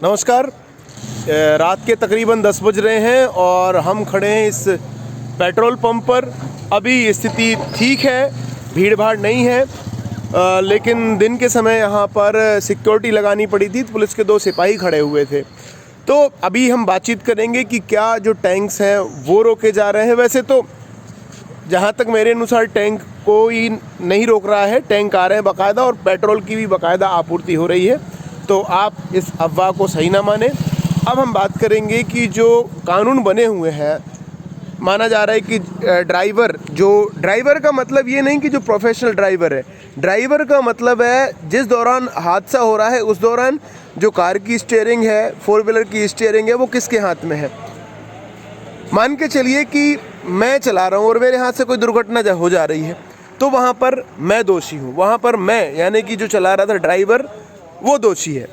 नमस्कार। रात के तकरीबन 10 बज रहे हैं और हम खड़े हैं इस पेट्रोल पंप पर। अभी स्थिति ठीक है, भीड़ भाड़ नहीं है, लेकिन दिन के समय यहाँ पर सिक्योरिटी लगानी पड़ी थी। पुलिस के 2 सिपाही खड़े हुए थे। तो अभी हम बातचीत करेंगे कि क्या जो टैंक्स हैं वो रोके जा रहे हैं। वैसे तो जहाँ तक मेरे अनुसार टैंक कोई नहीं रोक रहा है, टैंक आ रहे हैं बाकायदा और पेट्रोल की भी बाकायदा आपूर्ति हो रही है। तो आप इस अफवाह को सही ना माने। अब हम बात करेंगे कि जो कानून बने हुए हैं, माना जा रहा है कि ड्राइवर का मतलब ये नहीं कि जो प्रोफेशनल ड्राइवर है, ड्राइवर का मतलब है जिस दौरान हादसा हो रहा है उस दौरान जो कार की स्टीयरिंग है, 4 व्हीलर की स्टीयरिंग है, वो किसके हाथ में है। मान के चलिए कि मैं चला रहा हूँ और मेरे हाथ से कोई दुर्घटना हो जा रही है, तो वहाँ पर मैं दोषी हूँ। वहाँ पर मैं यानी कि जो चला रहा था ड्राइवर, वो दोषी है।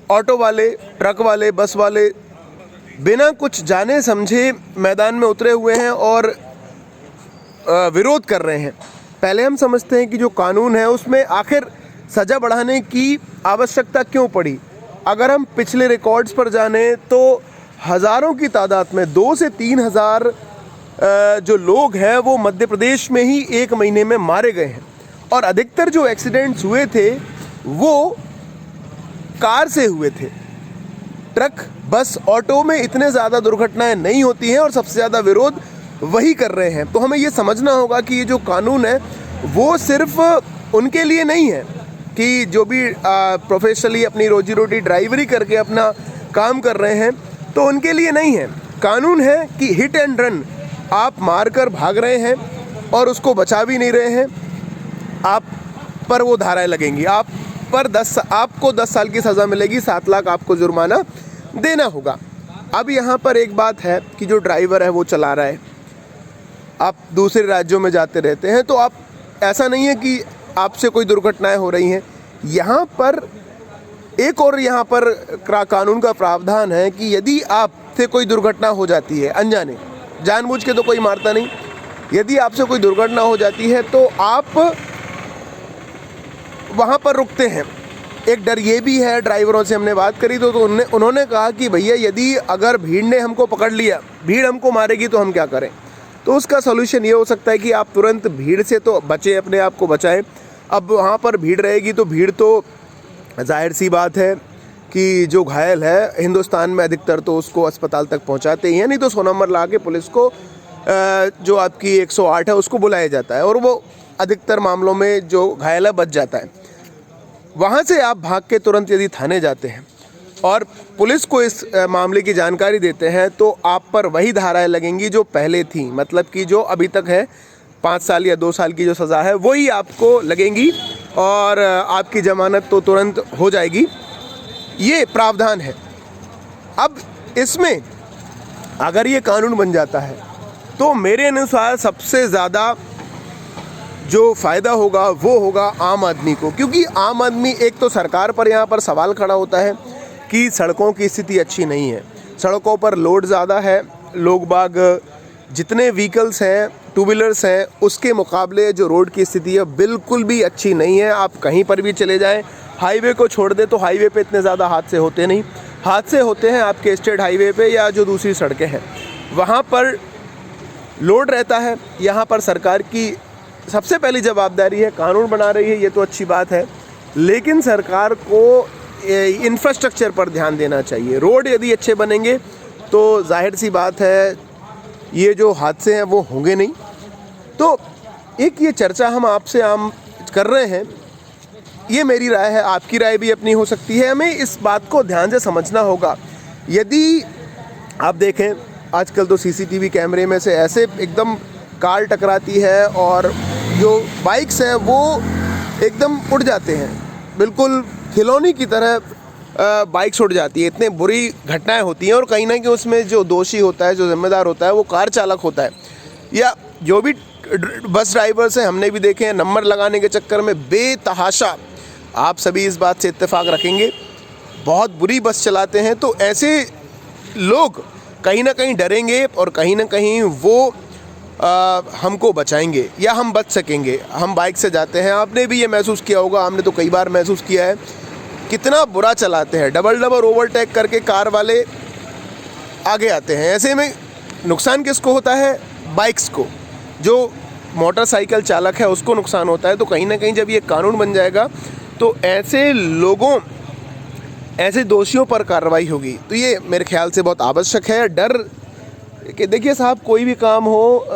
ऑटो वाले, ट्रक वाले, बस वाले बिना कुछ जाने समझे मैदान में उतरे हुए हैं और विरोध कर रहे हैं। पहले हम समझते हैं कि जो कानून है उसमें आखिर सज़ा बढ़ाने की आवश्यकता क्यों पड़ी। अगर हम पिछले रिकॉर्ड्स पर जाने तो हज़ारों की तादाद में 2 से 3 हज़ार जो लोग हैं वो मध्य प्रदेश में ही 1 महीने में मारे गए हैं। और अधिकतर जो एक्सीडेंट्स हुए थे वो कार से हुए थे। ट्रक, बस, ऑटो में इतने ज़्यादा दुर्घटनाएं नहीं होती हैं और सबसे ज़्यादा विरोध वही कर रहे हैं। तो हमें ये समझना होगा कि ये जो कानून है वो सिर्फ उनके लिए नहीं है कि जो भी प्रोफेशनली अपनी रोजी रोटी ड्राइवरी करके अपना काम कर रहे हैं, तो उनके लिए नहीं है। कानून है कि हिट एंड रन, आप मार कर भाग रहे हैं और उसको बचा भी नहीं रहे हैं, आप पर वो धाराएं लगेंगी। आपको 10 साल की सज़ा मिलेगी, 7 लाख आपको जुर्माना देना होगा। अब यहाँ पर एक बात है कि जो ड्राइवर है वो चला रहा है, आप दूसरे राज्यों में जाते रहते हैं, तो आप ऐसा नहीं है कि आपसे कोई दुर्घटनाएं हो रही हैं। यहाँ पर एक और यहाँ पर कानून का प्रावधान है कि यदि आपसे कोई दुर्घटना हो जाती है अनजाने, जानबूझ के तो कोई मारता नहीं, यदि आपसे कोई दुर्घटना हो जाती है तो आप वहाँ पर रुकते हैं। एक डर ये भी है, ड्राइवरों से हमने बात करी तो उन्होंने कहा कि भैया यदि अगर भीड़ ने हमको पकड़ लिया, भीड़ हमको मारेगी तो हम क्या करें। तो उसका सलूशन ये हो सकता है कि आप तुरंत भीड़ से तो बचें, अपने आप को बचाएं। अब वहाँ पर भीड़ रहेगी तो भीड़ तो जाहिर सी बात है कि जो घायल है हिंदुस्तान में अधिकतर तो उसको अस्पताल तक पहुँचाते ही हैं, नहीं तो 100 नंबर ला के पुलिस को जो आपकी 108 है उसको बुलाया जाता है और वो अधिकतर मामलों में जो घायल है बच जाता है। वहाँ से आप भाग के तुरंत यदि थाने जाते हैं और पुलिस को इस मामले की जानकारी देते हैं तो आप पर वही धाराएं लगेंगी जो पहले थी, मतलब कि जो अभी तक है 5 साल या 2 साल की जो सज़ा है वही आपको लगेंगी और आपकी ज़मानत तो तुरंत हो जाएगी। ये प्रावधान है। अब इसमें अगर ये कानून बन जाता है तो मेरे अनुसार सबसे ज़्यादा जो फ़ायदा होगा वो होगा आम आदमी को, क्योंकि आम आदमी, एक तो सरकार पर यहाँ पर सवाल खड़ा होता है कि सड़कों की स्थिति अच्छी नहीं है, सड़कों पर लोड ज़्यादा है, लोग बाग जितने व्हीकल्स हैं, 2 व्हीलर्स हैं, उसके मुकाबले जो रोड की स्थिति है बिल्कुल भी अच्छी नहीं है। आप कहीं पर भी चले जाएं, हाईवे को छोड़ दें तो हाईवे पे इतने ज़्यादा हादसे होते नहीं। हादसे होते हैं आपके स्टेट हाईवे पे या जो दूसरी सड़कें हैं, वहाँ पर लोड रहता है। यहाँ पर सरकार की सबसे पहली जवाबदारी है, कानून बना रही है ये तो अच्छी बात है, लेकिन सरकार को इंफ्रास्ट्रक्चर पर ध्यान देना चाहिए। रोड यदि अच्छे बनेंगे तो जाहिर सी बात है ये जो हादसे हैं वो होंगे नहीं। तो एक ये चर्चा हम आपसे आम कर रहे हैं, ये मेरी राय है, आपकी राय भी अपनी हो सकती है। हमें इस बात को ध्यान से समझना होगा। यदि आप देखें आजकल तो CCTV कैमरे में से ऐसे एकदम कार टकराती है और जो बाइक्स हैं वो एकदम उड़ जाते हैं, बिल्कुल खिलौने की तरह बाइक्स उड़ जाती है। इतनी बुरी घटनाएं होती हैं और कहीं ना कहीं उसमें जो दोषी होता है, जो जिम्मेदार होता है, वो कार चालक होता है या जो भी बस ड्राइवर्स हैं। हमने भी देखे हैं नंबर लगाने के चक्कर में बेतहाशा, आप सभी इस बात से इत्तेफाक रखेंगे, बहुत बुरी बस चलाते हैं। तो ऐसे लोग कहीं ना कहीं डरेंगे और कहीं ना कहीं वो हमको बचाएंगे या हम बच सकेंगे। हम बाइक से जाते हैं, आपने भी ये महसूस किया होगा, हमने तो कई बार महसूस किया है कितना बुरा चलाते हैं, डबल डबल ओवरटेक करके कार वाले आगे आते हैं। ऐसे में नुकसान किसको होता है? बाइक्स को, जो मोटरसाइकिल चालक है उसको नुकसान होता है। तो कहीं ना कहीं जब ये कानून बन जाएगा तो ऐसे लोगों, ऐसे दोषियों पर कार्रवाई होगी। तो ये मेरे ख्याल से बहुत आवश्यक है। डर कि देखिए साहब, कोई भी काम हो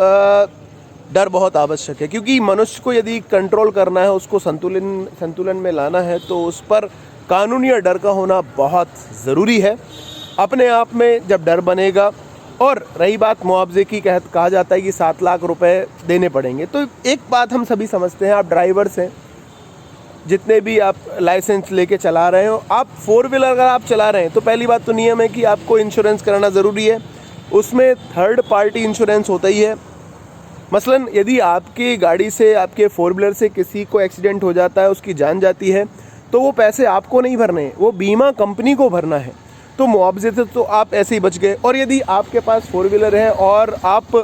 डर बहुत आवश्यक है, क्योंकि मनुष्य को यदि कंट्रोल करना है, उसको संतुलन में लाना है, तो उस पर कानून या डर का होना बहुत ज़रूरी है। अपने आप में जब डर बनेगा, और रही बात मुआवजे की, कहा जाता है कि 7 लाख रुपए देने पड़ेंगे। तो एक बात हम सभी समझते हैं, आप ड्राइवर्स हैं, जितने भी आप लाइसेंस लेके चला रहे हो, आप 4 व्हीलर अगर आप चला रहे हैं तो पहली बात तो नियम है कि आपको इंश्योरेंस कराना ज़रूरी है। उसमें थर्ड पार्टी इंश्योरेंस होता ही है। मसलन यदि आपकी गाड़ी से, आपके 4 व्हीलर से किसी को एक्सीडेंट हो जाता है, उसकी जान जाती है, तो वो पैसे आपको नहीं भरने, वो बीमा कंपनी को भरना है। तो मुआवजे से तो आप ऐसे ही बच गए। और यदि आपके पास 4 व्हीलर है और आप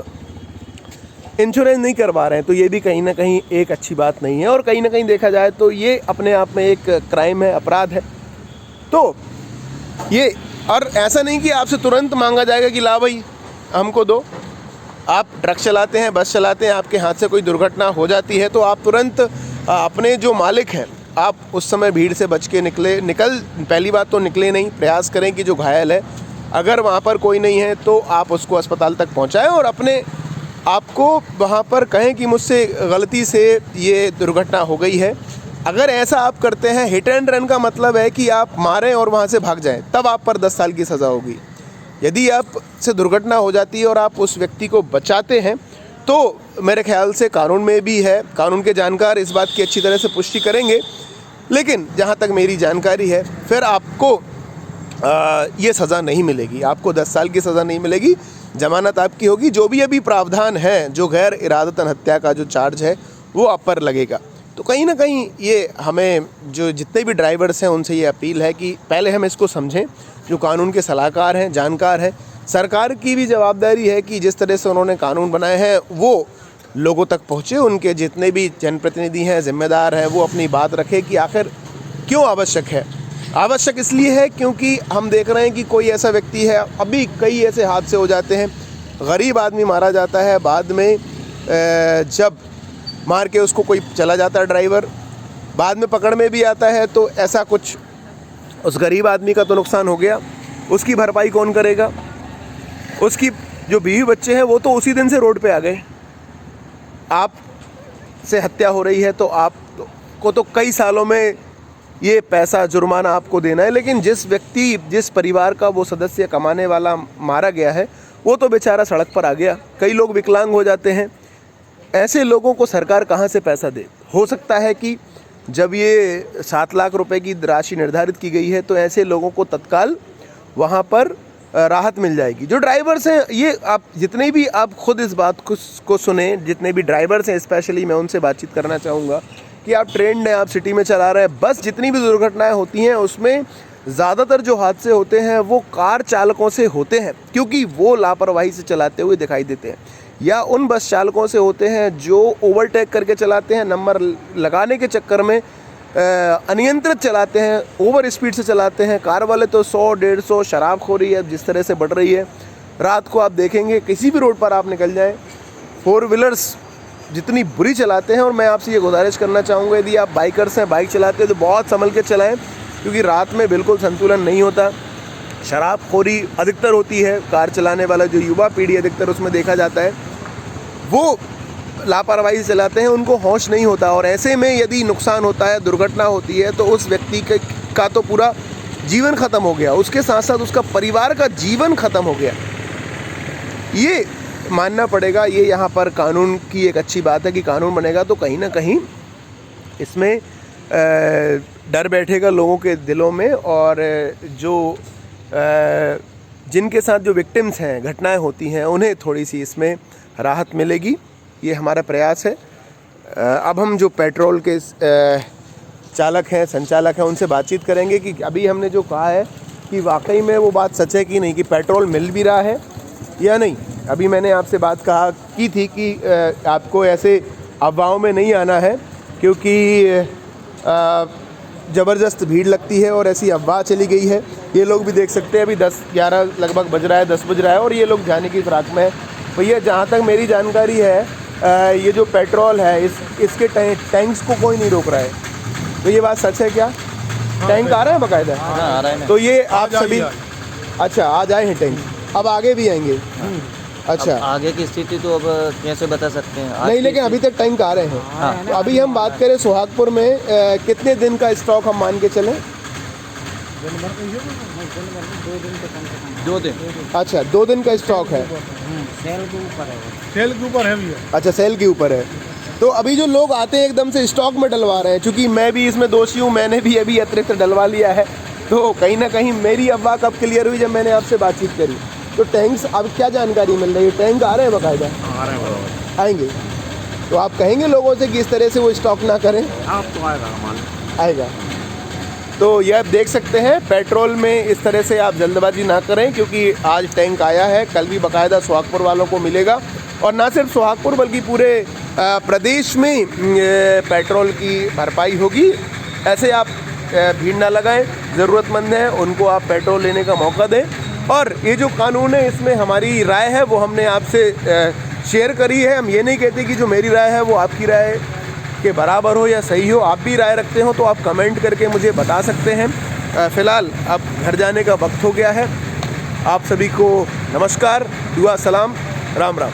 इंश्योरेंस नहीं करवा रहे हैं, तो ये भी कहीं ना कहीं एक अच्छी बात नहीं है। और कहीं ना कहीं देखा जाए तो ये अपने आप में एक क्राइम है, अपराध है। तो ये, और ऐसा नहीं कि आपसे तुरंत मांगा जाएगा कि ला भाई हमको दो। आप ट्रक चलाते हैं, बस चलाते हैं, आपके हाथ से कोई दुर्घटना हो जाती है तो आप तुरंत अपने जो मालिक हैं, आप उस समय भीड़ से बच के पहली बात तो निकले नहीं, प्रयास करें कि जो घायल है, अगर वहाँ पर कोई नहीं है तो आप उसको अस्पताल तक पहुँचाएं, और अपने आपको वहाँ पर कहें कि मुझसे गलती से ये दुर्घटना हो गई है। अगर ऐसा आप करते हैं, हिट एंड रन का मतलब है कि आप मारें और वहाँ से भाग जाएं, तब आप पर 10 साल की सज़ा होगी। यदि आप से दुर्घटना हो जाती है और आप उस व्यक्ति को बचाते हैं, तो मेरे ख्याल से कानून में भी है, कानून के जानकार इस बात की अच्छी तरह से पुष्टि करेंगे। लेकिन जहाँ तक मेरी जानकारी है, फिर आपको ये सज़ा नहीं मिलेगी, आपको 10 साल की सज़ा नहीं मिलेगी, जमानत आपकी होगी। जो भी अभी प्रावधान है, जो गैर इरादतन हत्या का जो चार्ज है, वो आप पर लगेगा। तो कहीं ना कहीं ये हमें, जो जितने भी ड्राइवर्स हैं, उनसे ये अपील है कि पहले हम इसको समझें। जो कानून के सलाहकार हैं, जानकार हैं, सरकार की भी जवाबदारी है कि जिस तरह से उन्होंने कानून बनाए हैं वो लोगों तक पहुँचे। उनके जितने भी जनप्रतिनिधि हैं, जिम्मेदार हैं, वो अपनी बात रखें कि आखिर क्यों आवश्यक है। आवश्यक इसलिए है क्योंकि हम देख रहे हैं कि कोई ऐसा व्यक्ति है, अभी कई ऐसे हादसे हो जाते हैं, गरीब आदमी मारा जाता है, बाद में जब मार के उसको कोई चला जाता है ड्राइवर, बाद में पकड़ में भी आता है, तो ऐसा कुछ उस गरीब आदमी का तो नुकसान हो गया, उसकी भरपाई कौन करेगा? उसकी जो बीवी बच्चे हैं वो तो उसी दिन से रोड पे आ गए। आप से हत्या हो रही है तो आपको तो कई सालों में ये पैसा जुर्माना आपको देना है, लेकिन जिस परिवार का वो सदस्य कमाने वाला मारा गया है, वो तो बेचारा सड़क पर आ गया। कई लोग विकलांग हो जाते हैं। ऐसे लोगों को सरकार कहाँ से पैसा दे? हो सकता है कि जब ये 7 लाख रुपए की राशि निर्धारित की गई है, तो ऐसे लोगों को तत्काल वहाँ पर राहत मिल जाएगी। जो ड्राइवर्स हैं, ये आप जितने भी आप खुद इस बात को सुने, जितने भी ड्राइवर्स हैं, स्पेशली मैं उनसे बातचीत करना चाहूँगा कि आप ट्रेंड हैं, आप सिटी में चला रहे हैं, बस जितनी भी दुर्घटनाएं होती हैं उसमें ज़्यादातर जो हादसे होते हैं वो कार चालकों से होते हैं, क्योंकि वो लापरवाही से चलाते हुए दिखाई देते हैं, या उन बस चालकों से होते हैं जो ओवरटेक करके चलाते हैं, नंबर लगाने के चक्कर में अनियंत्रित चलाते हैं, ओवर स्पीड से चलाते हैं। कार वाले तो 100-150 शराबखोरी है जिस तरह से बढ़ रही है। रात को आप देखेंगे किसी भी रोड पर आप निकल जाएं, 4 व्हीलर्स जितनी बुरी चलाते हैं। और मैं आपसे ये गुजारिश करना चाहूँगा, यदि आप बाइकर्स हैं, बाइक चलाते हैं, तो बहुत संभल के चलाएं, क्योंकि रात में बिल्कुल संतुलन नहीं होता। शराबखोरी अधिकतर होती है। कार चलाने वाला जो युवा पीढ़ी अधिकतर उसमें देखा जाता है, वो लापरवाही से चलाते हैं, उनको होश नहीं होता। और ऐसे में यदि नुकसान होता है, दुर्घटना होती है, तो उस व्यक्ति का तो पूरा जीवन ख़त्म हो गया, उसके साथ साथ उसका परिवार का जीवन ख़त्म हो गया। ये मानना पड़ेगा। ये यहाँ पर कानून की एक अच्छी बात है कि कानून बनेगा तो कहीं ना कहीं इसमें डर बैठेगा लोगों के दिलों में, और जो जिनके साथ जो विक्टिम्स हैं, घटनाएं होती हैं, उन्हें थोड़ी सी इसमें राहत मिलेगी। ये हमारा प्रयास है। अब हम जो पेट्रोल के चालक हैं, संचालक हैं, उनसे बातचीत करेंगे कि अभी हमने जो कहा है कि वाकई में वो बात सच है कि नहीं, कि पेट्रोल मिल भी रहा है या नहीं। अभी मैंने आपसे बात की थी कि आपको ऐसे अफवाहों में नहीं आना है, क्योंकि ज़बरदस्त भीड़ लगती है और ऐसी अफवाह चली गई है। ये लोग भी देख सकते हैं, अभी 10-11 लगभग बज रहा है, 10 बज रहा है और ये लोग जाने की फिराक में है। भैया जहाँ तक मेरी जानकारी है ये जो पेट्रोल है इसके टैंक्स को कोई नहीं रोक रहा है, तो ये बात सच है क्या? टैंक आ रहा है बाकायदा? आ रहा है। तो ये आप सभी अच्छा आज आए हैं टैंक, अब आगे भी आएंगे? अच्छा, आगे की स्थिति तो अब कैसे बता सकते हैं? नहीं लेकिन अभी तक टैंक आ रहे हैं। तो अभी हम बात करें सोहागपुर में कितने दिन का स्टॉक हम मान के चलें? 2 दिन। अच्छा 2 दिन का स्टॉक है। सेल के ऊपर है भैया। अच्छा सेल के ऊपर है। तो अभी जो लोग आते हैं एकदम से स्टॉक में डलवा रहे हैं, क्योंकि मैं भी इसमें दोषी हूँ, मैंने भी अभी अतिरिक्त डलवा लिया है, तो कहीं ना कहीं मेरी अफवाह कब क्लियर हुई? जब मैंने आपसे बातचीत करी। तो टैंक्स अब क्या जानकारी मिल रही है? टैंक आ रहे हैं बाकायदा? आ रहे हैं, आएंगे। तो आप कहेंगे लोगों से कि इस तरह से वो स्टॉक ना करें? आप तो आएगा मान आएगा। तो ये आप देख सकते हैं पेट्रोल में इस तरह से आप जल्दबाजी ना करें, क्योंकि आज टैंक आया है, कल भी बाकायदा सोहागपुर वालों को मिलेगा। और ना सिर्फ सोहागपुर बल्कि पूरे प्रदेश में पेट्रोल की भरपाई होगी। ऐसे आप भीड़ ना लगाएं, ज़रूरतमंद हैं उनको आप पेट्रोल लेने का मौका दें। और ये जो कानून है इसमें हमारी राय है वो हमने आपसे शेयर करी है। हम ये नहीं कहते कि जो मेरी राय है वो आपकी राय के बराबर हो या सही हो। आप भी राय रखते हो तो आप कमेंट करके मुझे बता सकते हैं। फ़िलहाल अब घर जाने का वक्त हो गया है। आप सभी को नमस्कार, दुआ सलाम, राम राम।